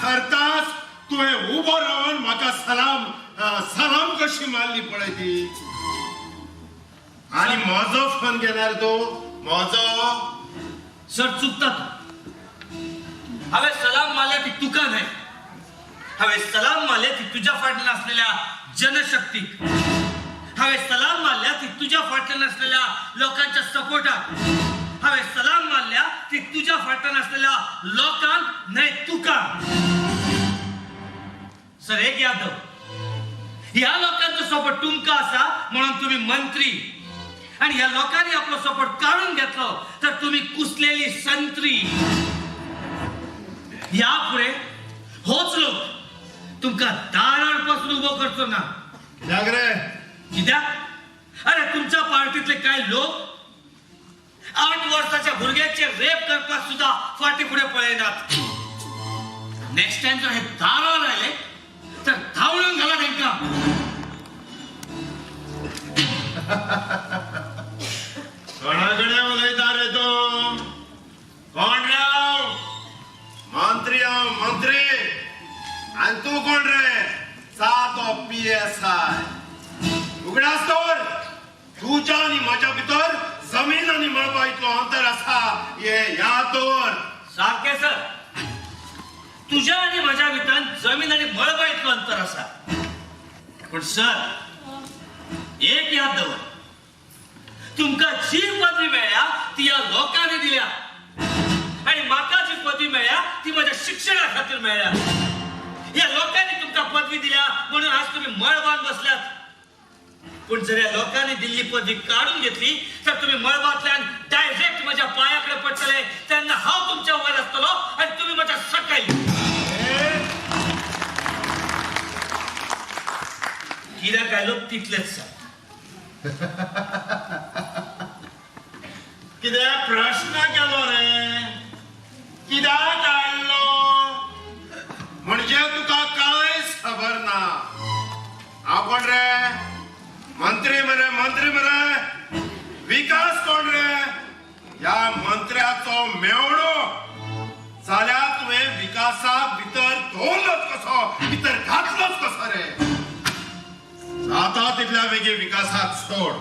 सरताच तुवें उबो रावन म्हाका सलाम कशी मारली पळय ती. आणि म्हजो फोन घेणार तो म्हजो. सर चुकतात. हांवें सलाम मारल्या ती तुका न्हय, हांवें सलाम मारल्या ती तुझ्या फाटल्यान असलेल्या जनशक्तीक. हांवें सलाम मारल्या ती तुझ्या फाटल्यान असलेल्या लोकांच्या सपोर्टाक. हांवें सलाम मारल्या ती तुझ्या फाटल्यान असलेल्या लोकांक न्हय तुका. सर एक याद दवर, ह्या लोकांचो सपोर्ट तुमकां आसा म्हणून तुम्ही मंत्री, आणि ह्या लोकांनी आपलो सपोर्ट काढून घेतलो तर तुम्ही कुसलेली संत्री. या पुढे होच लोक तुमका दारार पासून उभो करचो ना. कित्याक रे? कित्याक? अरे तुमच्या पार्टीतले काही लोक 8 वर्षाच्या भुरग्याचे रेप करपाक सुद्धा फाटी पुढे पळयनात. नेक्स्ट टाइम जर हे दारार आले तर धावून घाला तांकां. कोणाकडे उलयता रे तू? कोण राव? मंत्री मंत्री. आणि तू कोण रे? सातो PSI. उगडास तर तुझ्या आणि माझ्या भितर जमीन आणि मळबा इतलो अंतर आसा हे याद दवर. सारखे सर, तुझ्या आणि माझ्या भितर जमीन आणि मळबा इतलो अंतर आसा. पण सर एक याद दवर, तुमका जी पदवी मेळ्या ती या लोकांनी दिल्या, आणि म्हाका जी पदवी मेळ्या ती माझ्या शिक्षणा खातीर मेळ्या. या लोकांनी तुमका पदवी दिल्या म्हणून आज तुम्ही मळबान बसल्यात. पण जर या लोकांनी दिल्ली पदवी काढून घेतली तर तुम्ही मळबातल्यान डायरेक्ट माझ्या पायाकडे पडतले. त्यांना हाव तुमच्या वर असतलो आणि तुम्ही माझ्या सकाळी. कित्याक आयलो तितलेच सर. कित्याक प्रश्न केलो रे? कित्याक आयलो? म्हणजे तुका कांयच खबर ना. हांव कोण रे? मंत्री मरे. विकास कोण रे? या मंत्र्याचो मेवणो. जाल्यार तुवें विकासाक भितर दवरलोच कसो, भितर घातलोच कसो रे? जाता तितल्या बेगीन विकासाक सोड.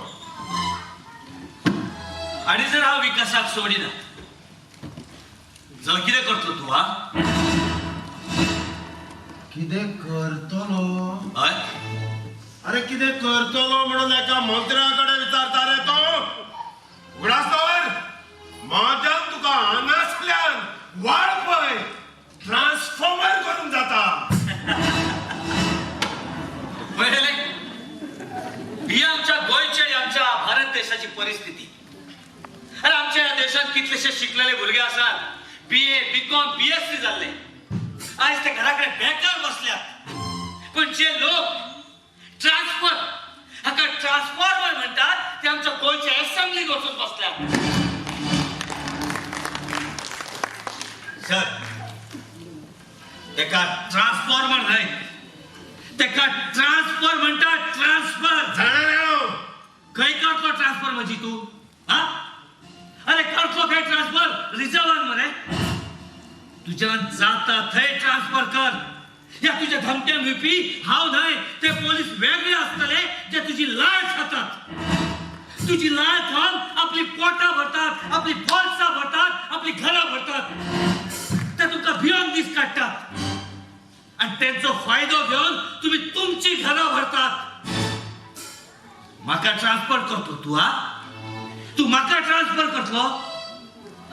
आणि जर हा विकासाक सोडिना जाल्यार कितें करतलो तू? हा कितें करतलो? हय, अरे कितें करतलो म्हणून एका मंत्र्याकडे विचारता रे तो? उगडासर माझ्यान तुका हांगासल्यान वाळपय ट्रान्सफॉर्मर करून जाता. पळयले, ही आमच्या गोंयची आणि आमच्या भारत देशाची परिस्थिती. अरे आमच्या या देशात कितलेशे शिकलेले भुरगे आसात, BA, BCom, PhD जाल्ले. आज ते घराकडे बेकार बसल्यात. पण जे लोक ट्रान्सफर हाका ट्रान्सफॉर्मर म्हणतात ते आमच्या गोंयच्या असेंब्लीत वचून बसल्यात. सर तेका ट्रान्सफॉर्मर नाही, तेका ट्रान्सफर म्हणतात. ट्रान्सफर जाणाऱ्यो खंय करतलो ट्रान्सफर म्हजी तू? हा, अरे करतलो खंय ट्रान्सफर? रिझर्वान मरे. तुज्यान जाता थंय ट्रान्सफर कर. या तुझ्या धमक्या मिपी हाव न्हय, ते पोलीस वेगळे असतले जे तुझी लाळ खातात. तुझी लाळ खाऊन आपली पोटां भरतात, आपली फॉल्सां भरतात, आपली घरां भरतात. ते तुका भिवून दीस काडटात आणि त्यांचो फायदो घेऊन तुम्ही तुमची घरां भरतात. म्हाका ट्रान्सफर करतो तू? हा, तू म्हाका ट्रान्सफर करतलो?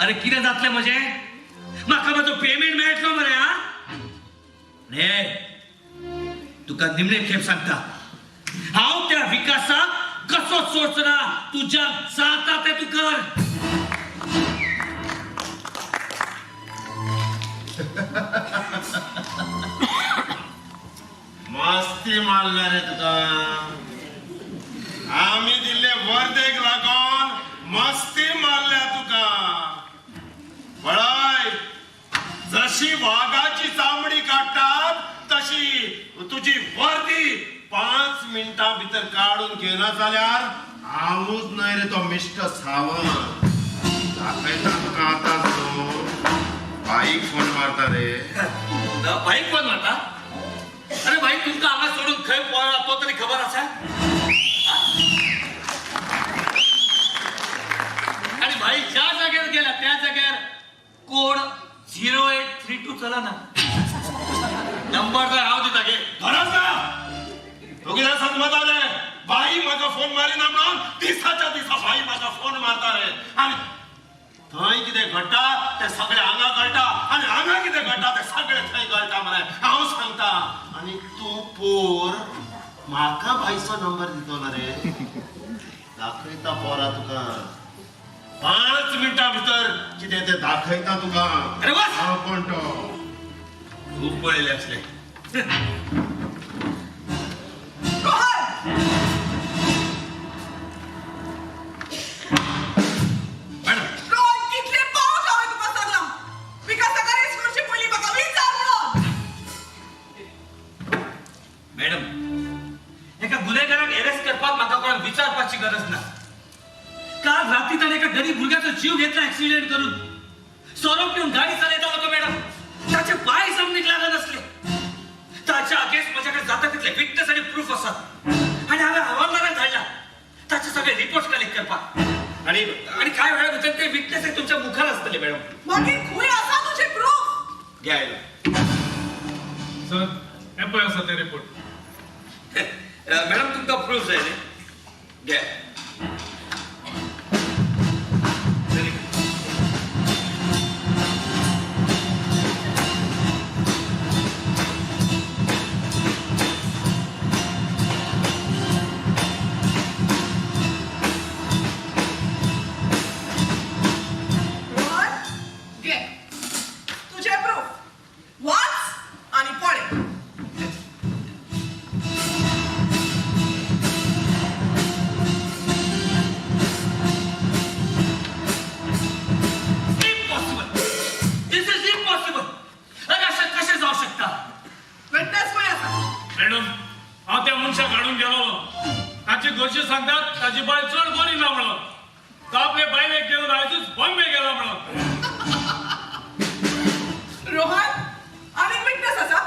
अरे कितें जातलें म्हजें? म्हाका म्हजो पेमेंट मेळटलो मरे? हा रे, तुका निमणे खेप सांगता, हांव त्या विकासाक कसो सोडचना. तुज्या जाता ते तू कर. मस्ती मारल्या रे तुका. आम्ही दिल्ले वर्देक लागून मस्ती मारल्या तुका. पळय, जशी वाघाची चामडी काढतात तशी तुझी वर्दी 5 मिनिटां भितर काढून घेना जाल्यार हांवूच न्हय रे तो मिस्टर सावंत. दाखयता तुका आतां बाईक फोन मारता रे? भाई कोण होता? अरे भाई तुमका आवाज सोडून खय पोळा तो तरी खबर असा. आणि भाई ज्या जागेवर गेला त्या जागेवर कोड 0832 चला ना. नंबर तर हाव दिता गे. धरास ना दोघीला समजत आले. बाई माझा फोन मारी ना म्हणून दिसाच्या दिसा बाई माझा फोन मारता रे. आणि थंय कितें घडटा ते सगळे हांगा कळटा आणि हांगा कितें घडटा ते सगळे थंय कळटा मरे. हांव सांगता आणि तू पोर म्हाका बाईचो नंबर दितो ना रे. दाखयता पोरा तुका 5 मिनिटां भितर कितें ते दाखयता तुका. अरे बस. हांव कोण तो खूप पळले असले. मॅडम एका गुन्हेगाराक अरेस्ट करपाक म्हाका कोण विचारपाची गरज ना. काल रात्री ताणे एका गरीब भुरग्याचो जीव घेतला ऍक्सिडेंट करून. सोरो पिऊन गाडी चालयता होतो मॅडम. त्याचे पाय जमनीक लागत असले. त्याच्या अगेन्स्ट माझ्याकडे जाता तिथले विटनेस आणि प्रूफ असतात. आणि हांवें हवालदाराक धाडला ताचे सगळे रिपोर्ट कलेक्ट करपाक. आणि आणि काय वेळा भितर ते विटनेस तुमच्या मुखार असतले मॅडम. मागीर खंय आसा तुझे प्रूफ? घ्या आयला. सर हे पळय आसा ते रिपोर्ट. मॅडम तुमका प्रूफ जाय न्ही. घ्या. रोहन, घे तुझे प्रूफ. वाच आणि पळे. Impossible. This is impossible. अरे असं कसे जाऊ शकता? विटनेस खंय आसा? मॅडम हांव त्या मनशाक हाडून गेलो. ताची घरचे सांगतात ताची बाय चड बरी ना म्हणून. तो आपले बायलेक घेऊन आयजूच बॉम्बे गेला म्हणून. रोहन, आणि विटनेस आसा?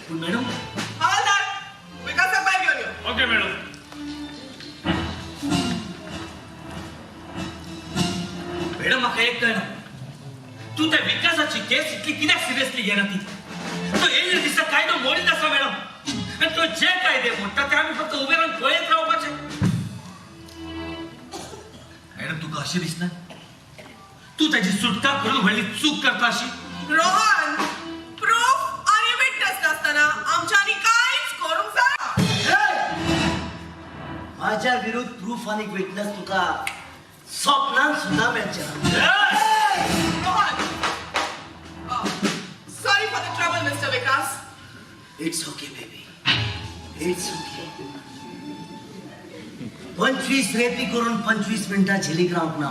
पण मॅडम हवालदार, विकासाक बाहेर घेऊन यो. Okay madam. मॅडम म्हाका एक कळना. तू त्या विकासाची केस इतली कित्याक सिरियसली घेना ती? तो येयल्या दिसा कायदो मोडीत आसा मॅडम. आणि तो जे कायदे मोडटा ते आमी फक्त उबे रावन पळयत रावपाचे. मॅडम तुका अशें दिसना तू त्याची सुटका करून व्हडली चूक करता अशी? रोहन, प्रूफ आणि विटनेस नसताना आमच्यानी काहीच करूंक जाय. माझ्या विरुद्ध प्रूफ आणि विटनेस तुका स्वप्नान सुद्धा मेळचे ना. Rohan, sorry for the trouble mister Vikas. It's okay baby, it's okay. 25 रेपी करून 25 मिनिटां झेलीक रावंक ना.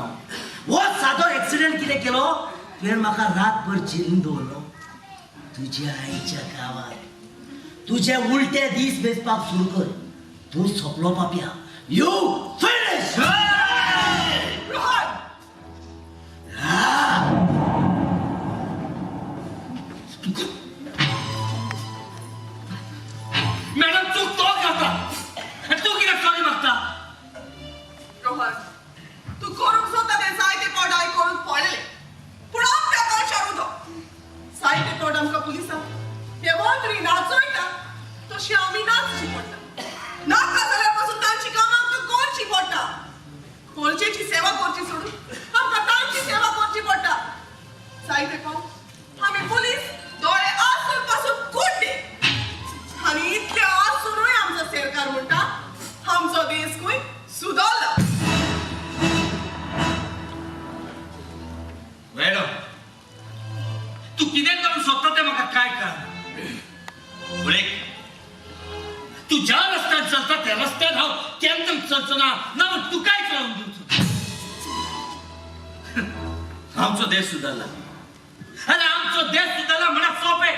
वो सादो एक्सिडेंट कितें केलो तुवें म्हाका रातभर झेलीन दवरलो. तुज्या आईच्या गावात तुझे उलटे दीस वेचपाक सुरू कर. तूं सोंपलो पाप्या. You finish. रोहन, मॅडम चूक तो करता आणि तू कित्याक सॉरी मागता? रोहन, तू करूंक सोदता तें जायते पावट हांवें करून पळयले. पूण आमच्या कळशार उदो. जायते पावट आमकां पुलिसांक हे मंत्री नाचयता तशी आमी नाचची पडटा. नाका जाल्यार पासून तांची कामां आमकां करची पडटा. खोलचेची सेवा करची सोडून आमकां तांची सेवा करची पडटा. जायते पावट आमी पुलीस दोळे आसून पासून कुड्डे. आणि इतले आसूनय आमचो सरकार म्हणटा आमचो देश खंय सुदारला. मॅडम तू कितें करून सोदता तें म्हाका काय कळना. ब्रेक तू ज्या रस्त्यान चलता त्या रस्त्यान हांव केन्ना चलचो ना मग तू काय कळून दिवचो. आमचो देश सुदारला आणि आमचो देश सुदारला म्हणा सोपे.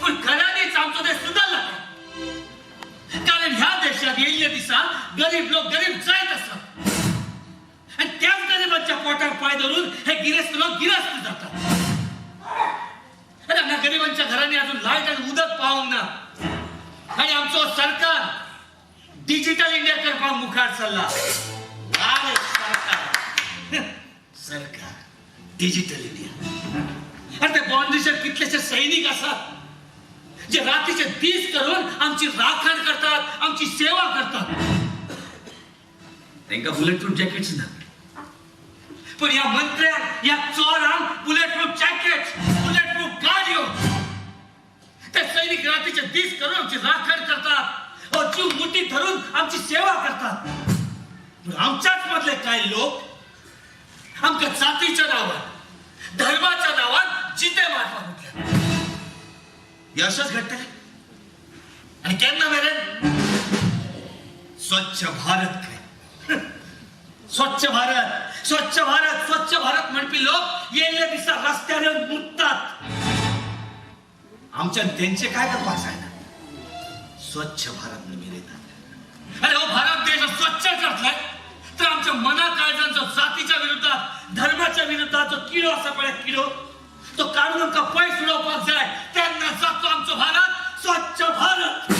पण खऱ्यानीच आमचो देश सुदारला का? कारण ह्या देशात येयल्या दिसा गरीब लोक गरीब जायत असतात. आणि त्याच गरिबांच्या पोटार पाय धरून हे गिरेस्त लोक गिरस्त जातात. घरांनी अजून लाईट आणि उदक पावूंक ना आणि आमचो सरकार डिजिटल इंडिया करपाक मुखार चल्ला अरे सरकार डिजिटल इंडिया अरे ते बाँड्रीचेर कितलेशे सैनीक आसात जे रातीचे दीस करून आमची राखण करतात आमची सेवा करतात तांकां बुलेट प्रूफ जॅकेट्स ना पण या मंत्र्यांक या चोरांक bullet proof jacket bullet proof गाडयो ते सैनिक रात्रीचे दीस करून आमची राखण करतात और जीव मुठीत धरून आमची सेवा करतात पण आमच्याच मधले काही लोक आमच्या जातीच्या नावात धर्माच्या नावात जिते मारपाक उठले हे अशेंच घडटले आणि केन्ना मेरेन स्वच्छ भारत काय स्वच्छ भारत स्वच्छ भारत स्वच्छ भारत म्हणपी लोक येयल्ले दिसा रस्त्यार येवन मुततात आमच्यान तेंचे काय करपाक जायना स्वच्छ भारत निमिरेतात अरे हो भारत देश स्वच्छ करतले तर आमच्या मना काळजांचो जातीच्या विरोधात धर्माच्या विरोधात जो किडो आसा पळय किडो तो काढून आमकां पयस उडोवपाक जाय तेन्ना जातो आमचो भारत स्वच्छ भारत